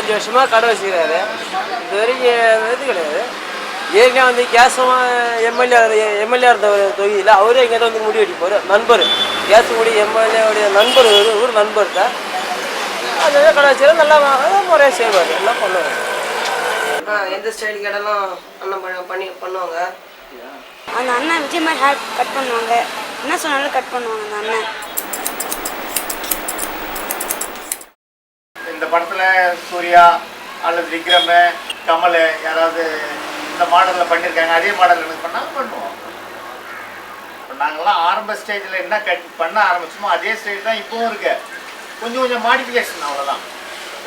25 வருஷமாக கடை வச்சுக்கிறாரு. இது வரைக்கும் இது கிடையாது. ஏற்கனவே வந்து கேசவா எம்எல்ஏ இருந்த ஒரு தொகுதியில் அவரே எங்கிட்ட வந்து முடி வெட்டிப்பார். நண்பர் கேசமுடி எம்எல்ஏவுடைய நண்பர், ஒரு நண்பர் தான். அது கடை வச்சுக்கிறா நல்லா முறையாக செய்வார், எல்லாம் பண்ணுவார். எந்த ஸ்டைல் கேட்டாலும் அண்ணன் பண்ணுவாங்க. அந்த அண்ணன் விஜய் மாதிரி ஹேர் கட் பண்ணுவாங்க, என்ன சொன்னாலும் கட் பண்ணுவாங்க அந்த அண்ணன். இந்த படத்தில் சூர்யா அல்லது விக்ரம், கமல் யாராவது இந்த மாடலில் பண்ணியிருக்காங்க, அதே மாடல் எனக்கு பண்ணாலும் பண்ணுவோம். இப்போ நாங்கள்லாம் ஆரம்ப ஸ்டேஜில் என்ன பண்ண ஆரம்பிச்சோமோ அதே ஸ்டேஜ் தான் இப்போவும் இருக்கு. கொஞ்சம் மாடிஃபிகேஷன், அவ்வளோதான்.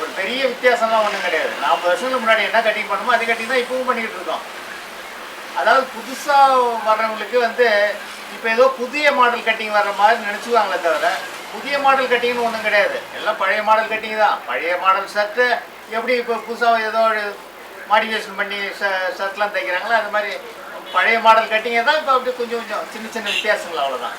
ஒரு பெரிய வித்தியாசம்லாம் ஒன்றும் கிடையாது. 40 வருஷத்துக்கு முன்னாடி என்ன கட்டிங் பண்ணுமோ அதே கட்டிங் தான் இப்பவும் பண்ணிக்கிட்டு இருக்கோம். அதாவது புதுசாக வர்றவங்களுக்கு வந்து இப்போ ஏதோ புதிய மாடல் கட்டிங் வர்ற மாதிரி நினச்சிக்குவாங்களே தவிர புதிய மாடல் கட்டிங்னு ஒன்றும் கிடையாது. எல்லாம் பழைய மாடல் கட்டிங் தான். பழைய மாடல் ஷர்ட்டு எப்படி இப்போ புதுசாக ஏதோ மாடிஃபிகேஷன் பண்ணி ஷர்ட்லாம் தைக்கிறாங்களோ அது மாதிரி பழைய மாடல் கட்டிங்கை தான் இப்போ அப்படி கொஞ்சம் சின்ன வித்தியாசங்கள், அவ்வளோதான்.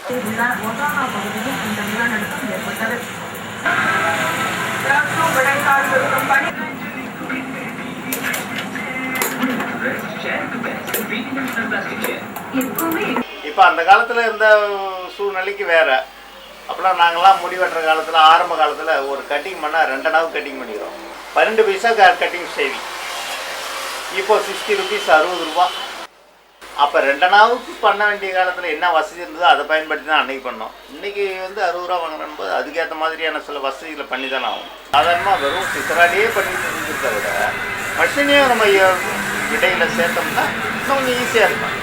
இப்போ அந்த காலத்தில் இருந்த சூழ்நிலைக்கு வேற. அப்போலாம் நாங்கள்லாம் முடி வெட்டுற காலத்தில், ஆரம்ப காலத்தில் ஒரு கட்டிங் பண்ணால் 2 நாள் கட்டிங் பண்ணிக்கிறோம். 12 பைசா கட்டிங் சேவிங். இப்போ 60 ருபீஸ், 60 ரூபா. அப்போ 2 நாளுக்கு பண்ண வேண்டிய காலத்தில் என்ன வசதி இருந்ததோ அதை பயன்படுத்தி தான் அன்றைக்கி பண்ணோம். இன்றைக்கி வந்து 60 ரூபா வாங்குறோம் போது அதுக்கேற்ற மாதிரியான சில வசதிகளை பண்ணி தானே ஆகும். சாதாரணமாக வெறும் சித்தராடியே பண்ணிட்டு இருந்ததை விட மஷினையும் நம்ம விடையில் சேர்த்தோம்னா இன்னும் கொஞ்சம் ஈஸியாக இருக்கும்.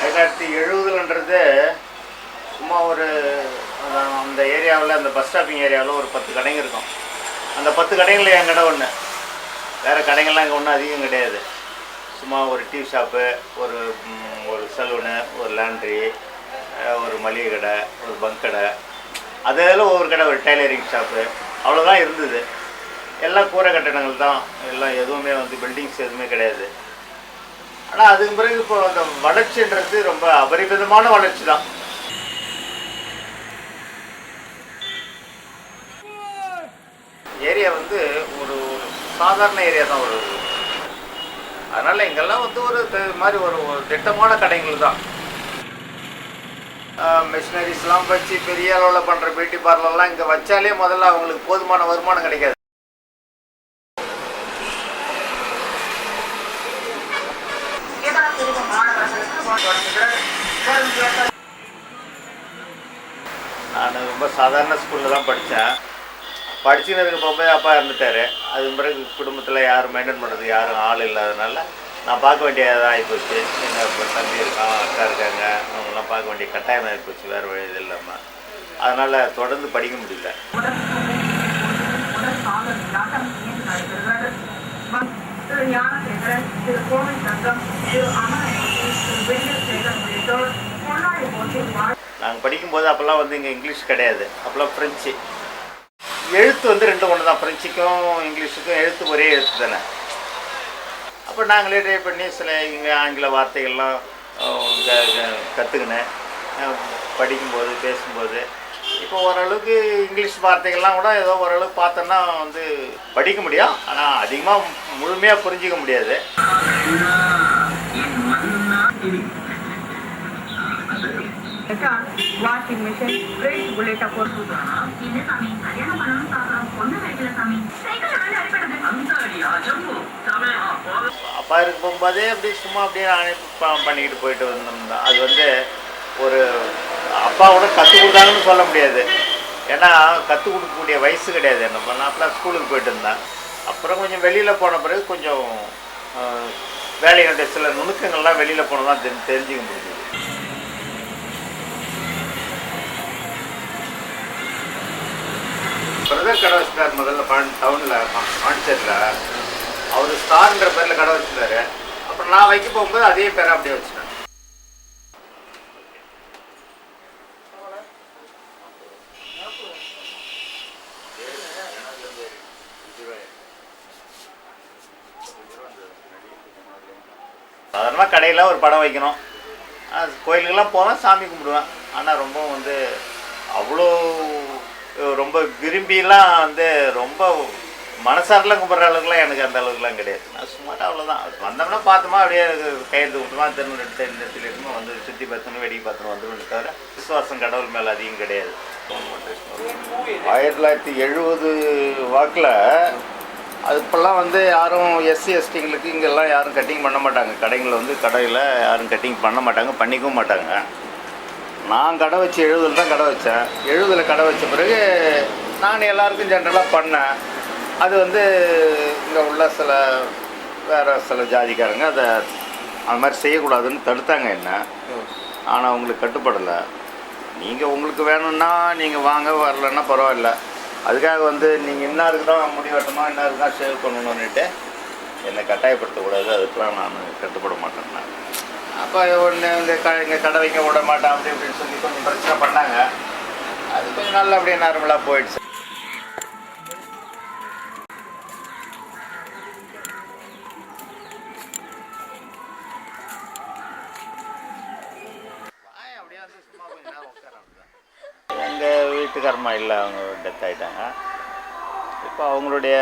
ஆயிரத்தி 1970ன்றது சும்மா ஒரு அந்த ஏரியாவில், அந்த பஸ் ஸ்டாப்பிங் ஏரியாவில் ஒரு 10 கடைங்க இருக்கும். அந்த 10 கடைங்களில் என் கடை ஒன்று. வேறு கடைங்கள்லாம் இங்கே ஒன்றும் அதிகம் கிடையாது. சும்மா ஒரு டீ ஷாப்பு, ஒரு சலூனு, ஒரு லேண்ட்ரி, ஒரு மளிகை கடை, ஒரு பங்க் கடை, அதில் ஒவ்வொரு கடை, ஒரு டைலரிங் ஷாப்பு, அவ்வளோதான் இருந்தது. எல்லாம் கூரை கட்டடங்கள் தான். எல்லாம் எதுவுமே வந்து பில்டிங்ஸ் எதுவுமே கிடையாது. ஆனால் அதுக்கு பிறகு இப்போ அந்த வளர்ச்சின்றது ரொம்ப அபரிமிதமான வளர்ச்சி தான். ஏரியா வந்து ஒரு சாதாரண ஏரியா தான் வருது. அதனால் இங்கெல்லாம் வந்து ஒரு மாதிரி ஒரு திட்டமான கடைகள் தான். மிஷினரிஸ்லாம் வச்சு பெரிய அளவில் பண்ணுற பியூட்டி பார்லர்லாம் இங்கே வச்சாலே முதல்ல அவங்களுக்கு போதுமான வருமானம் கிடைக்காது. நான் ரொம்ப சாதாரண ஸ்கூலில் தான் படித்தேன். படிச்சுன்னு இருக்க போகும்போது அப்பா இறந்துட்டார். அது பிறகு குடும்பத்தில் யாரும் மெயின்டைன் பண்ணுறது யாரும் ஆள் இல்லாதனால நான் பார்க்க வேண்டியதாக ஆகிப்போச்சு. எங்கள் தம்பி இருக்கான், அக்கா இருக்காங்க, அவங்களாம் பார்க்க வேண்டிய கட்டாயம் ஆகிப்போச்சு, வேறு வழி இது இல்லாமல். அதனால் தொடர்ந்து படிக்க முடியல. நாங்கள் படிக்கும்போது அப்போல்லாம் வந்து இங்கே இங்கிலீஷ் கிடையாது. அப்போல்லாம் ஃப்ரெஞ்சு. எழுத்து வந்து 2 ஒன்று தான். ஃப்ரெஞ்சுக்கும் இங்கிலீஷுக்கும் எழுத்து ஒரே எழுத்து தானே. அப்போ நாங்களே ட்ரை பண்ணி சில இங்கே ஆங்கில வார்த்தைகள்லாம் கற்றுக்கினேன் படிக்கும்போது, பேசும்போது. இப்போ ஓரளவுக்கு இங்கிலீஷ் வார்த்தைகள்லாம் கூட ஏதோ ஓரளவுக்கு பார்த்தோன்னா வந்து படிக்க முடியும். ஆனால் அதிகமாக முழுமையாக புரிஞ்சிக்க முடியாது. வாஷிங் மிஷின், ஃப்ரிட்ஜ் உள்ளிட்ட பொருட்கள். அப்பா இருக்க போகும்போதே அப்படி சும்மா அப்படியே பண்ணிக்கிட்டு போயிட்டு வந்தோம்னா அது வந்து ஒரு அப்பாவோட கற்றுக் கொடுத்தாங்கன்னு சொல்ல முடியாது. ஏன்னா கற்றுக் கொடுக்கக்கூடிய வயசு கிடையாது. என்ன பண்ண அப்போலாம் ஸ்கூலுக்கு போயிட்டு இருந்தேன். அப்புறம் கொஞ்சம் வெளியில் போன பிறகு கொஞ்சம் வேலைகளுடைய சில நுணுக்கங்கள்லாம் வெளியில் போனதான் தெரிஞ்சுக்க முடியுது. பிரதர் கடை வச்சுட்டார் முதல்ல டவுனில் பாண்டிச்சேரியில். அவர் ஸ்டார்ன்ற பேரில் கடை வச்சுட்டாரு. அப்புறம் நான் வைக்க போகும்போது அதே பேரை அப்படியே வச்சுட்டேன். சாதாரணமாக கடையில் ஒரு படம் வைக்கணும், கோயிலுக்கெல்லாம் போவேன், சாமி கும்பிடுவேன். ஆனால் ரொம்ப வந்து அவ்வளோ ரொம்ப விரும்பிலாம் வந்து ரொம்ப மனசாரெலாம் கும்பிட்ற அளவுக்குலாம் எனக்கு அந்த அளவுக்குலாம் கிடையாது. நான் சும்மாட்டா அவ்வளோதான். வந்தோம்னா பார்த்தோமா அப்படியே கையெழுத்து விட்டுமா திரும்ப எடுத்து இந்த இடத்துல இருக்குமோ வந்து சுற்றி பார்த்துன்னு வேடிக்கை பார்த்துன்னு வந்துடும். தவிர விசுவாசம் கடவுள் மேலே அதிகம் கிடையாது. 1970 வாக்கில் அது இப்போல்லாம் வந்து யாரும் எஸ்சி எஸ்டிங்களுக்கு இங்கெல்லாம் யாரும் கட்டிங் பண்ண மாட்டாங்க. கடைகளில் வந்து கடையில் யாரும் கட்டிங் பண்ண மாட்டாங்க, பண்ணிக்கவும் மாட்டாங்க. நான் கடை வச்சு 70 தான் கடை வச்சேன். 70 கடை வச்ச பிறகு நான் எல்லாருக்கும் ஜென்ரலாக பண்ணேன். அது வந்து இங்கே உள்ள வேறு சில ஜாதிக்காரங்க அதை அந்த மாதிரி செய்யக்கூடாதுன்னு தடுத்தாங்க என்ன. ஆனால் அவங்களுக்கு கட்டுப்படலை. நீங்கள் உங்களுக்கு வேணும்னா நீங்கள் வாங்க, வரலன்னா பரவாயில்ல. அதுக்காக வந்து நீங்கள் இன்னாருக்கு தான் முடி வெட்டணும், இன்னாருக்கு தான் சேவ் பண்ணணுன்னுட்டு என்னை கட்டாயப்படுத்தக்கூடாது. அதுக்கெலாம் நான் கட்டுப்பட மாட்டேன். நான் அப்போ ஒன்று இங்கே கடை வைக்க விட மாட்டேன் அப்படி இப்படின்னு சொல்லி கொஞ்சம் பிரச்சனை பண்ணாங்க. அது கொஞ்சம் நல்லா அப்படியே நார்மலாக போயிடுச்சு. அப்படியே வந்து சும்மா கொஞ்சம் நேரம் உட்காராங்க. எங்கள் வீட்டுக்காரமா இல்லை, அவங்க டெத் ஆகிட்டாங்க. இப்போ அவங்களுடைய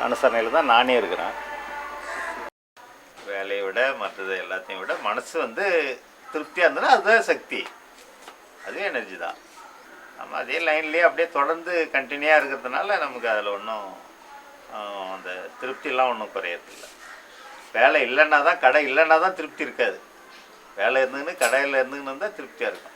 அனுசரணையில் தான் நானே இருக்கிறேன். வேலையை விட மற்றது எல்லாத்தையும் விட மனசு வந்து திருப்தியாக இருந்ததுன்னா அதுதான் சக்தி, அதுவே எனர்ஜி தான். நம்ம அதே லைன்லேயே அப்படியே தொடர்ந்து கண்டினியூவாக இருக்கிறதுனால நமக்கு அதில் ஒன்றும் அந்த திருப்தியெல்லாம் ஒன்றும் குறையறதில்லை. வேலை இல்லைன்னா தான், கடை இல்லைன்னா தான் திருப்தி இருக்காது. வேலை இருந்துங்கன்னு கடையில் இருந்துங்கன்னு தான் திருப்தியாக இருக்கும்.